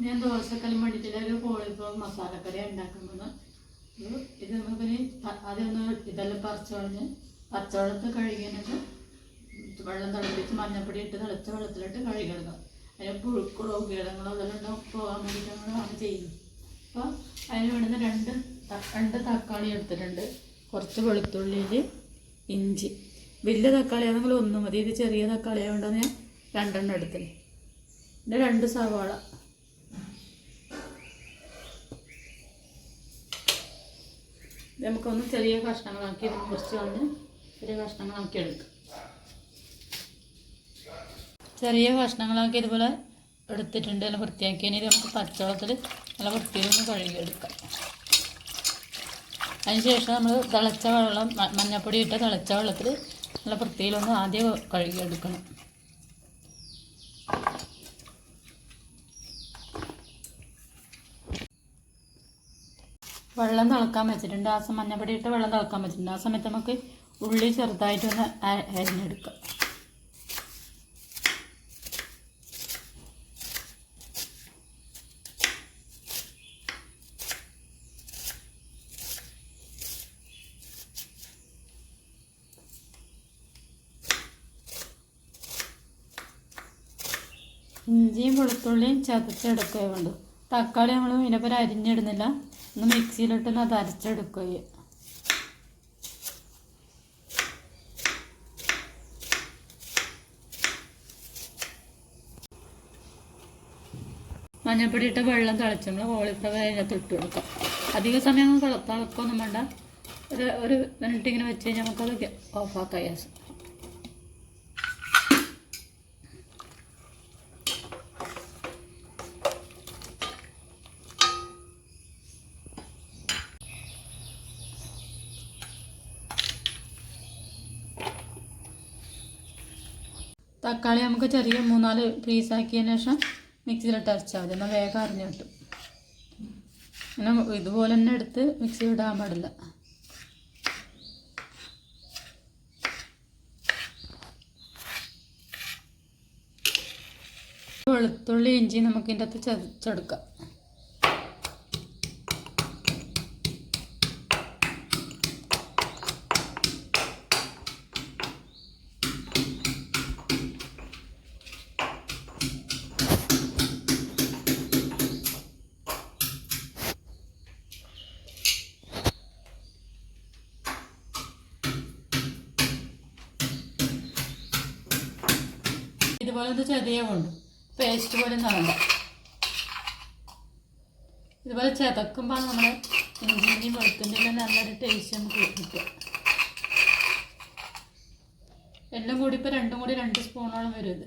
ഞാൻ ദോശക്കല്ലും വേണ്ടിയിട്ടില്ല ഒരു കോളിഫ്ലവർ മസാലക്കറി ഉണ്ടാക്കുന്നത്. ഇത് നമുക്കിനി ആദ്യം ഒന്ന് ഇതെല്ലാം പറിച്ച് കളഞ്ഞ് പച്ചവെള്ളത്തിൽ കഴുകിയിട്ട് വെള്ളം തിളപ്പിച്ച് മഞ്ഞപ്പൊടി ഇട്ട് തിളച്ച വെള്ളത്തിലിട്ട് കഴുകിയെടുക്കാം. അതിന് പുഴുക്കളോ കീടങ്ങളോ അതെല്ലാം പോകാൻ വേണ്ടിയിട്ടാണ് ചെയ്യുന്നത്. അപ്പോൾ അതിന് വേണ്ടുന്ന രണ്ട് തക്കാളി എടുത്തിട്ടുണ്ട്. കുറച്ച് വെളുത്തുള്ളിയിൽ ഇഞ്ചി. വലിയ തക്കാളി ആണെങ്കിൽ ഒന്ന് മതി. ഇത് ചെറിയ തക്കാളി ആയതുകൊണ്ടാണ് ഞാൻ 2 എണ്ണം എടുത്തത്. പിന്നെ 2 സവാള. നമുക്കൊന്ന് ചെറിയ കഷ്ണങ്ങളാക്കി മുറിച്ച് കളഞ്ഞ് ചെറിയ കഷ്ണങ്ങളാക്കി എടുക്കാം. ചെറിയ കഷ്ണങ്ങളാക്കി ഇതുപോലെ എടുത്തിട്ടുണ്ട്. നല്ല വൃത്തിയാക്കിയതിന് നമുക്ക് പച്ചവെള്ളത്തിൽ നല്ല വൃത്തിയിലൊന്ന് കഴുകിയെടുക്കാം. അതിനുശേഷം നമ്മൾ തിളച്ച വെള്ളം മഞ്ഞപ്പൊടി ഇട്ട് തിളച്ച വെള്ളത്തിൽ നല്ല വൃത്തിയിലൊന്ന് ആദ്യം കഴുകിയെടുക്കണം. വെള്ളം തിളക്കാൻ വെച്ചിട്ടുണ്ട്. മഞ്ഞപ്പൊടി ഇട്ട് വെള്ളം തിളക്കാൻ വെച്ചിട്ടുണ്ട്. ആ സമയത്ത് നമുക്ക് ഉള്ളി ചെറുതായിട്ടൊന്ന് അരിഞ്ഞെടുക്കാം. ഇഞ്ചിയും വെളുത്തുള്ളിയും ചതച്ചെടുക്കുക വേണ്ടു. തക്കാളി നമ്മൾ ഇതിനെപ്പറ്റി അരിഞ്ഞിടുന്നില്ല. ഒന്ന് മിക്സിയിലിട്ടൊന്ന് അത് അരച്ചെടുക്കുക. മഞ്ഞപ്പൊടി ഇട്ട് വെള്ളം തിളച്ച് നമ്മൾ കോളിഫ്ലവർ അതിനകത്ത് ഇട്ട് കൊടുക്കാം. അധിക സമയം തിളക്കൊന്നും വേണ്ട. ഒരു മിനിറ്റ് ഇങ്ങനെ വെച്ച് കഴിഞ്ഞാൽ നമുക്കത് ഓഫാക്കാം. ഗ്യാസ് തക്കാളി നമുക്ക് ചെറിയ 3-4 പീസാക്കിയതിന് ശേഷം മിക്സിയിലിട്ട് അരച്ചാൽ മതി. എന്നാൽ വേഗം അരിഞ്ഞ് കിട്ടും. അങ്ങനെ ഇതുപോലെ തന്നെ എടുത്ത് മിക്സി ഇടാൻ പാടില്ല. വെളുത്തുള്ളി ഇഞ്ചി നമുക്ക് ഇതിൻ്റെ അകത്ത് ചതച്ചെടുക്കാം. ഇതുപോലെ ഇത് ചെറിയ കൊണ്ട് പേസ്റ്റ് പോലെ വേണ്ട. ഇതുപോലെ ചതക്കുമ്പോൾ നമ്മൾ ഇഞ്ചിൻ്റെയും വെളുത്തിൻ്റെയും നല്ലൊരു ടേസ്റ്റ് നമുക്ക് കിട്ടും. എല്ലാം കൂടി ഇപ്പോൾ 2 സ്പൂണോളം വരും.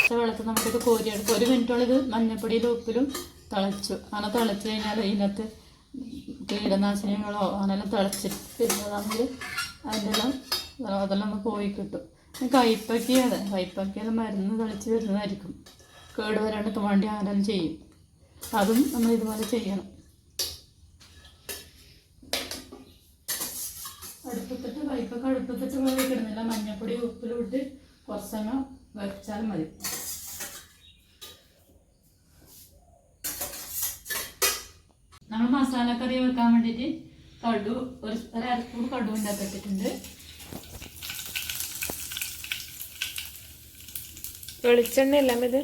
ഇത് വെള്ളത്തിൽ നമുക്കിത് കോരിയെടുക്കും. 1 മിനിറ്റോളം ഇത് മഞ്ഞപ്പൊടിയിലും ഉപ്പിലും തിളച്ചു. അങ്ങനെ തിളച്ച് കഴിഞ്ഞാൽ ഇതിനകത്ത് കീടനാശിനികളോ അങ്ങനെല്ലാം തിളച്ചിരുന്നതാണെങ്കിൽ അതെല്ലാം ഒന്ന് പോയി കിട്ടും. കയ്പക്കയെല്ലാം മരുന്ന് തളിച്ച് വരുന്നതായിരിക്കും. കേട് വരാണ്ട് വേണ്ടി ആരെല്ലാം ചെയ്യും. അതും നമ്മൾ ഇതുപോലെ ചെയ്യണം. അടുപ്പത്തിട്ട് വേവിക്കിടുന്നില്ല. മഞ്ഞപ്പൊടി ഉപ്പിലും ഇട്ട് കുറച്ചങ്ങ് വെച്ചാൽ മതി. നമ്മൾ മസാലക്കറി വെക്കാൻ വേണ്ടിയിട്ട് കടു ഒരു അരസ്പൂൺ കടുവിൻ്റെ അകത്ത് ഇട്ടിട്ടുണ്ട്. വെളിച്ചെണ്ണ എല്ലാം ഇത്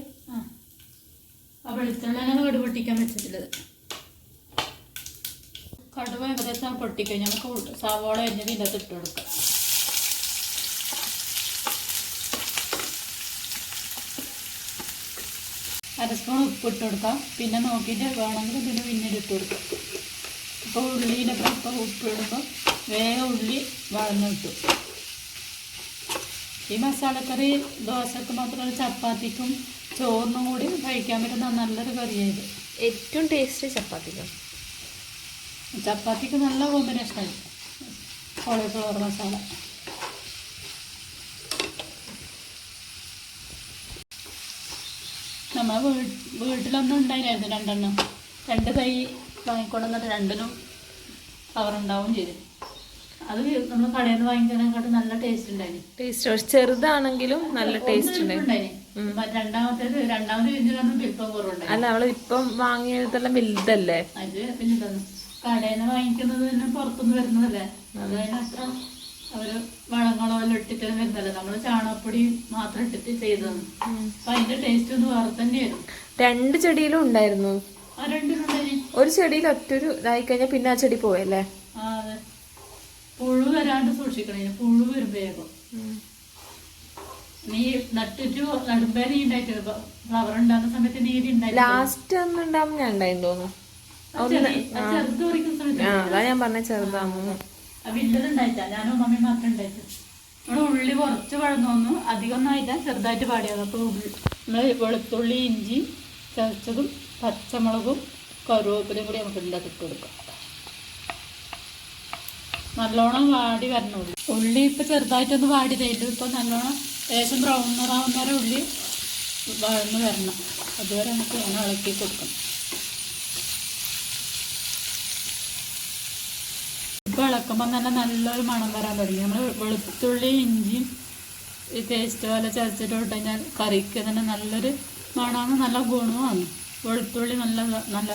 വെളിച്ചെണ്ണ കടുവ് പൊട്ടിക്കാൻ വെച്ചിട്ടുള്ളത്. കടുവ് ഏകദേശം പൊട്ടിക്കഴിഞ്ഞാൽ നമുക്ക് സവാള അരിഞ്ഞത് ഇതിൻ്റെ അകത്ത് ഇട്ട് കൊടുക്കാം. അരസ്പൂൺ ഉപ്പ് ഇട്ട് കൊടുക്കാം. പിന്നെ നോക്കിയിട്ട് വേണമെങ്കിൽ ഇതിന് പിന്നീട് ഇട്ട് കൊടുക്കാം. ഇപ്പോൾ ഉള്ളിയിലൊക്കെ ഇപ്പോൾ ഉപ്പ് ഇടുമ്പോൾ വേഗം ഉള്ളി വളർന്നു കിട്ടും. ഈ മസാലക്കറി ദോശക്ക് മാത്രമല്ല ചപ്പാത്തിക്കും ചോറിനും കൂടി കഴിക്കാൻ പറ്റുന്ന നല്ലൊരു കറിയായത്. ഏറ്റവും ടേസ്റ്റ് ചപ്പാത്തിക്ക് നല്ല കോമ്പിനേഷനായി കോളിഫ്ലവർ മസാല. നമ്മൾ വീട്ടിലൊന്നും ഉണ്ടായിരുന്നു 2 എണ്ണം. 2 തൈ വാങ്ങിക്കൊണ്ടുവന്നിട്ട് 2നും കവറുണ്ടാവും ചെയ്തു. അത് നമ്മൾ കടയിൽ നിന്ന് വാങ്ങിക്കുന്നതിനെക്കാട്ടും നല്ല ടേസ്റ്റ് ഉണ്ടായിരുന്നു. ചെറുതാണെങ്കിലും നല്ല ടേസ്റ്റ് ഉണ്ടായിരുന്നു. രണ്ടാമത് വിരിഞ്ഞിലൊന്നും വലിപ്പം കുറവുണ്ടായി. അല്ല അവള് ഇപ്പം വാങ്ങിയതെല്ലാം വലുതല്ലേ? അത് പിന്നെ കടയിൽ നിന്ന് വാങ്ങിക്കുന്നത് തന്നെ പുറത്തുനിന്ന് വരുന്നതല്ലേ, അത് അതിനത്ര അവര് വളങ്ങളോ എല്ലാം ഇട്ടിട്ട് വരുന്നല്ലേ, നമ്മള് ചാണകപ്പൊടി മാത്രം ഇട്ടിട്ട് ചെയ്തതാണ്. അപ്പൊ അതിന്റെ ടേസ്റ്റ് ഒന്ന് വേറെ തന്നെയായിരുന്നു. 2 ചെടിയിലും ഉണ്ടായിരുന്നു. ആ രണ്ടിനുണ്ടായി. ഒരു ചെടിയിൽ ഒറ്റൊരു ഇതായി കഴിഞ്ഞാൽ പിന്നെ ആ ചെടി പോയല്ലേ? ആ അതെ, പുഴു വരാണ്ട് സൂക്ഷിക്കണേ, പുഴു വരും വേഗം. നീ നട്ടിട്ട് നടുമ്പേ നീ ഉണ്ടായിട്ട് ഫ്ലവർ ഉണ്ടാകുന്ന സമയത്ത് നീര് ഉണ്ടായി. ലാസ്റ്റ് ഒന്നും ഉണ്ടാവും ഞാൻ ഉണ്ടായിരുന്നു തോന്നുന്നു. ചെറുത് പറിക്കുന്ന സമയത്ത് അതാ ഞാൻ പറഞ്ഞ ചെറുതാണെന്ന്. വലുതുണ്ടായിട്ടാ, ഞാനും മമ്മി മാത്രം ഉണ്ടായിട്ട്. നമ്മള് ഉള്ളി കുറച്ച് വഴന്നു, അധികം ഒന്നും ആയിട്ടാ, ചെറുതായിട്ട് പാടിയത്. അപ്പൊ നമ്മള് വെളുത്തുള്ളി, ഇഞ്ചി ചതച്ചതും പച്ചമുളകും കറുവേപ്പിലയും കൂടി നമുക്ക് ഉണ്ടാക്കി കൊടുക്കാം. നല്ലോണം വാടി വരണുള്ളൂ. ഉള്ളി ഇപ്പൊ ചെറുതായിട്ടൊന്ന് വാടി തേയിട്ട് ഇപ്പൊ നല്ലോണം ഏകദേശം ബ്രൗൺ നിറാവുന്നേരം ഉള്ളി വഴന്ന് വരണം. അതുവരെ നമുക്ക് ഇളക്കി കൊടുക്കണം. ഇപ്പൊ ഇളക്കുമ്പോൾ തന്നെ നല്ലൊരു മണം വരാൻ തുടങ്ങി. നമ്മൾ വെളുത്തുള്ളി ഇഞ്ചിയും ഈ പേസ്റ്റ് പോലെ ചതച്ചിട്ട് ഇട്ട് കഴിഞ്ഞാൽ കറിക്ക് തന്നെ നല്ലൊരു മണമാണ്, നല്ല ഗുണവുമാണ്. വെളുത്തുള്ളി നല്ല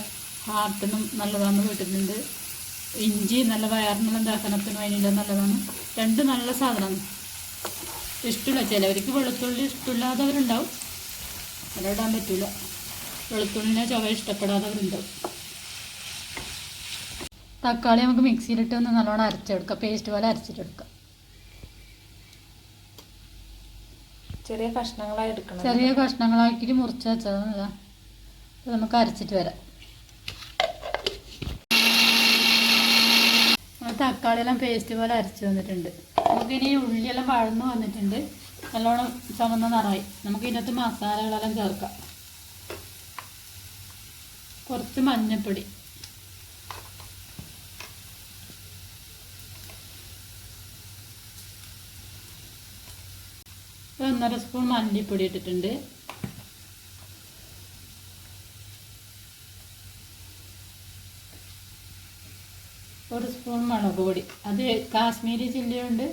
ഹാർട്ടിനും നല്ലതാണെന്ന് കേട്ടിട്ടുണ്ട്. ഇഞ്ചി നല്ല വയറിനുള്ള ദഹനത്തിനും അതിനുള്ള നല്ലതാണ്. രണ്ട് നല്ല സാധനമാണ്. ഇഷ്ടമില്ല ചിലവർക്ക് വെളുത്തുള്ളി ഇഷ്ടമില്ലാത്തവരുണ്ടാവും, അതിലിടാൻ പറ്റില്ല. വെളുത്തുള്ളിനെ ചുവ ഇഷ്ടപ്പെടാത്തവരുണ്ടാവും. തക്കാളി നമുക്ക് മിക്സിയിലിട്ട് ഒന്ന് നല്ലോണം അരച്ചെടുക്കാം, പേസ്റ്റ് പോലെ അരച്ചിട്ടെടുക്കാം. ചെറിയ കഷ്ണങ്ങളായി എടുക്കണം. ചെറിയ കഷ്ണങ്ങളാക്കിയിട്ട് മുറിച്ച് വെച്ചതാണ്. അത് നമുക്ക് അരച്ചിട്ട് വരാം. തക്കാളിയെല്ലാം പേസ്റ്റ് പോലെ അരച്ച് വന്നിട്ടുണ്ട്. നമുക്കിനി ഉള്ളിയെല്ലാം വഴന്ന് വന്നിട്ടുണ്ട്, നല്ലോണം ചുവന്ന നിറമായി. നമുക്ക് ഇതിനകത്ത് മസാലകളെല്ലാം ചേർക്കാം. കുറച്ച് മഞ്ഞൾപ്പൊടി, 1.5 സ്പൂൺ മല്ലിപ്പൊടി ഇട്ടിട്ടുണ്ട്. ഒരു സ്പൂൺ മുളക് പൊടി, അത് കാശ്മീരി ചില്ലിയുണ്ട്,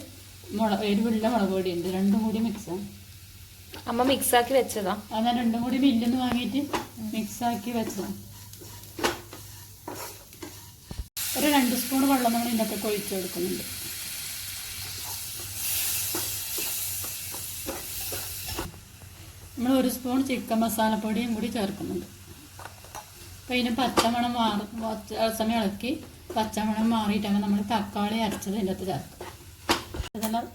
എരിവുള്ള മുളക് പൊടി ഉണ്ട്, രണ്ടും കൂടി മിക്സാണ്. അമ്മ മിക്സാക്കി വെച്ചതാ? അത് ഞാൻ രണ്ടും കൂടി മില്ലിന്ന് വാങ്ങിയിട്ട് മിക്സാക്കി വെച്ചതാണ്. ഒരു 2 സ്പൂൺ വെള്ളം നമ്മൾ ഇതിനകത്ത് ഒഴിച്ച് കൊടുക്കുന്നുണ്ട്. നമ്മൾ 1 സ്പൂൺ ചിക്കൻ മസാലപ്പൊടിയും കൂടി ചേർക്കുന്നുണ്ട്. അപ്പോൾ ഇതിന് പച്ചമണം സമയം ഇളക്കി പച്ചമണം മാറിയിട്ടാണ് നമ്മൾ തക്കാളി അരച്ചത് ഇതിൻ്റെ അകത്ത് ചേർക്കുക. ഇതെല്ലാം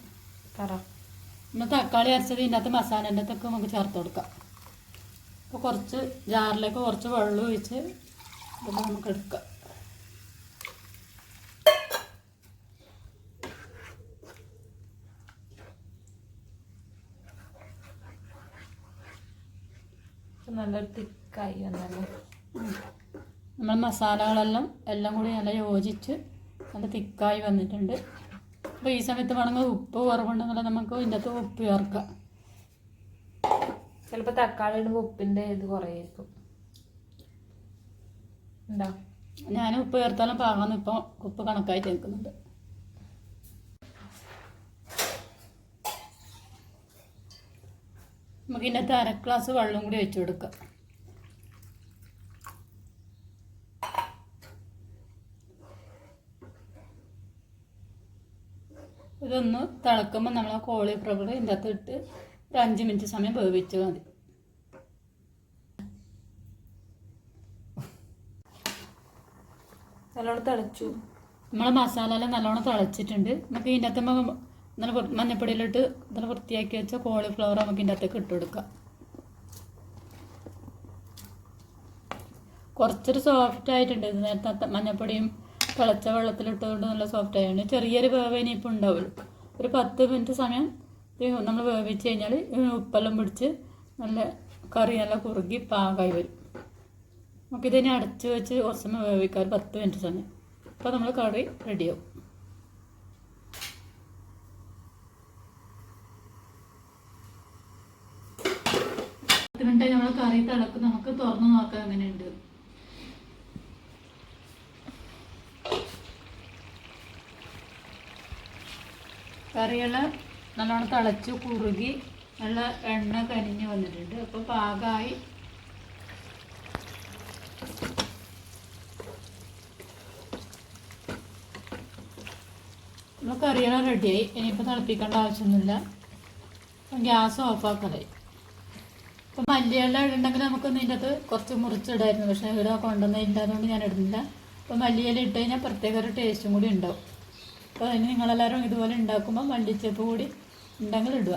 നമ്മൾ തക്കാളി അരച്ചത് ഇതിൻ്റെ അകത്ത് മസാലേൻ്റെ അകത്തൊക്കെ നമുക്ക് ചേർത്ത് കൊടുക്കാം. അപ്പോൾ കുറച്ച് ജാറിലേക്ക് കുറച്ച് വെള്ളം ഒഴിച്ച് ഇതൊക്കെ നമുക്ക് എടുക്കാം. നല്ലൊരു തിക്കായി വന്നല്ലേ. നമ്മൾ മസാലകളെല്ലാം എല്ലാം കൂടി നല്ല യോജിച്ച് നല്ല തിക്കായി വന്നിട്ടുണ്ട്. അപ്പോൾ ഈ സമയത്ത് വേണമെങ്കിൽ ഉപ്പ് കുറവുണ്ടെങ്കിൽ നമുക്ക് ഇതിൻ്റെ അകത്ത് ഉപ്പ് ചേർക്കാം. ചിലപ്പോൾ തക്കാളി ഇടുമ്പോൾ ഉപ്പിൻ്റെ ഇത് കുറയായിരിക്കും. ഉണ്ടോ? ഞാൻ ഉപ്പ് ചേർത്താലും പാകാന്ന് ഇപ്പോൾ ഉപ്പ് കണക്കായിട്ട് നിൽക്കുന്നുണ്ട്. നമുക്ക് ഇതിൻ്റെ അകത്ത് 1/2 ഗ്ലാസ് വെള്ളം കൂടി വെച്ച് കൊടുക്കാം. ഇതൊന്ന് തിളക്കുമ്പോൾ നമ്മൾ ആ കോളിഫ്ലവർ ഇതിൻ്റെ അകത്ത് ഇട്ട് ഒരു 5 മിനിറ്റ് സമയം വേവിച്ച് മതി. നല്ലോണം തിളച്ചു. നമ്മളെ മസാല എല്ലാം നല്ലോണം തിളച്ചിട്ടുണ്ട്. നമുക്ക് ഇതിൻ്റെ അകത്ത് നല്ല മഞ്ഞപ്പൊടിയിലിട്ട് നല്ല വൃത്തിയാക്കി വെച്ച കോളിഫ്ലവർ നമുക്ക് ഇതിൻ്റെ അകത്തേക്ക് ഇട്ട് കൊടുക്കാം. കുറച്ചൊരു സോഫ്റ്റ് ആയിട്ടുണ്ട്. ഇത് നേരത്തെ മഞ്ഞപ്പൊടിയും തിളച്ച വെള്ളത്തിലിട്ടുകൊണ്ട് നല്ല സോഫ്റ്റ് ആയതുകൊണ്ട് ചെറിയൊരു വേവേനെ ഇപ്പോൾ ഉണ്ടാവുള്ളൂ. ഒരു 10 മിനിറ്റ് സമയം നമ്മൾ വേവിച്ച് കഴിഞ്ഞാൽ ഉപ്പെല്ലാം പിടിച്ച് നല്ല കറി നല്ല കുറുകി പാകമായി വരും. നമുക്കിതിനെ അടച്ച് വെച്ച് കുറച്ച് സമയം വേവിക്കാം, ഒരു 10 മിനിറ്റ് സമയം. അപ്പോൾ നമ്മൾ കറി റെഡിയാവും. 10 മിനിറ്റ് നമ്മൾ കറി തിളക്കും. നമുക്ക് തുറന്ന് നോക്കാം എങ്ങനെയുണ്ട്. കറിയെല്ലാം നല്ലോണം തിളച്ച് കുറുകി നല്ല എണ്ണ കരിഞ്ഞ് വന്നിട്ടുണ്ട്. അപ്പോൾ പാകമായി. നമ്മൾ കറിയെല്ലാം റെഡിയായി. ഇനിയിപ്പോൾ തിളപ്പിക്കേണ്ട ആവശ്യമൊന്നുമില്ല. അപ്പം ഗ്യാസ് ഓഫാക്കലായി. ഇപ്പം മല്ലിയെല്ലാം ഇടുണ്ടെങ്കിൽ നമുക്കൊന്ന് ഇതിൻ്റെ അകത്ത് കുറച്ച് മുറിച്ചിടായിരുന്നു. പക്ഷേ ഇവിടെ കൊണ്ടുവന്നതിൻ്റെ അതുകൊണ്ട് ഞാൻ ഇടുന്നില്ല. അപ്പോൾ മല്ലിയില ഇട്ട് കഴിഞ്ഞാൽ പ്രത്യേക ഒരു ടേസ്റ്റും കൂടി ഉണ്ടാവും. അപ്പോൾ അതിന് നിങ്ങളെല്ലാവരും ഇതുപോലെ ഉണ്ടാക്കുമ്പോൾ മല്ലിച്ചപ്പ് കൂടി ഉണ്ടെങ്കിൽ ഇടുക.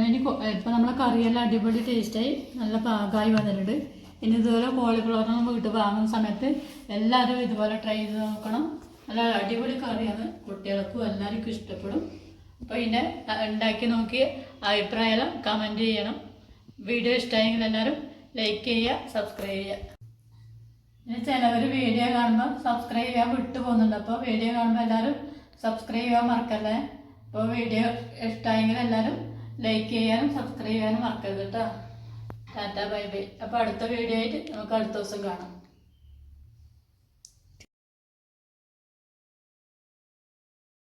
ഇനി ഇപ്പോൾ നമ്മളെ കറിയെല്ലാം അടിപൊളി ടേസ്റ്റായി നല്ല പാകമായി വന്നിട്ടുണ്ട്. ഇനി ഇതുപോലെ കോളിഫ്ലവർ നമ്മൾ വീട്ടിൽ വാങ്ങുന്ന സമയത്ത് എല്ലാവരും ഇതുപോലെ ട്രൈ ചെയ്ത് നോക്കണം. നല്ല അടിപൊളി കറിയാണ്. കുട്ടികൾക്കും എല്ലാവർക്കും ഇഷ്ടപ്പെടും. അപ്പോൾ ഇതിനെ ഉണ്ടാക്കി നോക്കി അഭിപ്രായം കമൻറ്റ് ചെയ്യണം. വീഡിയോ ഇഷ്ടമായെങ്കിൽ എല്ലാവരും ലൈക്ക് ചെയ്യുക, സബ്സ്ക്രൈബ് ചെയ്യുക. പിന്നെ ചിലവർ വീഡിയോ കാണുമ്പോൾ സബ്സ്ക്രൈബ് ചെയ്യാൻ വിട്ടു പോകുന്നുണ്ട്. അപ്പോൾ വീഡിയോ കാണുമ്പോൾ എല്ലാവരും സബ്സ്ക്രൈബ് ചെയ്യാൻ മറക്കല്ലേ. അപ്പോൾ വീഡിയോ ഇഷ്ടമായെങ്കിൽ എല്ലാവരും ലൈക്ക് ചെയ്യാനും സബ്സ്ക്രൈബ് ചെയ്യാനും മറക്കരുത് കേട്ടോ. Tata bye bye. അപ്പോൾ അടുത്ത വീഡിയോ ആയിട്ട് നമുക്ക് അടുത്ത ദിവസം കാണാം.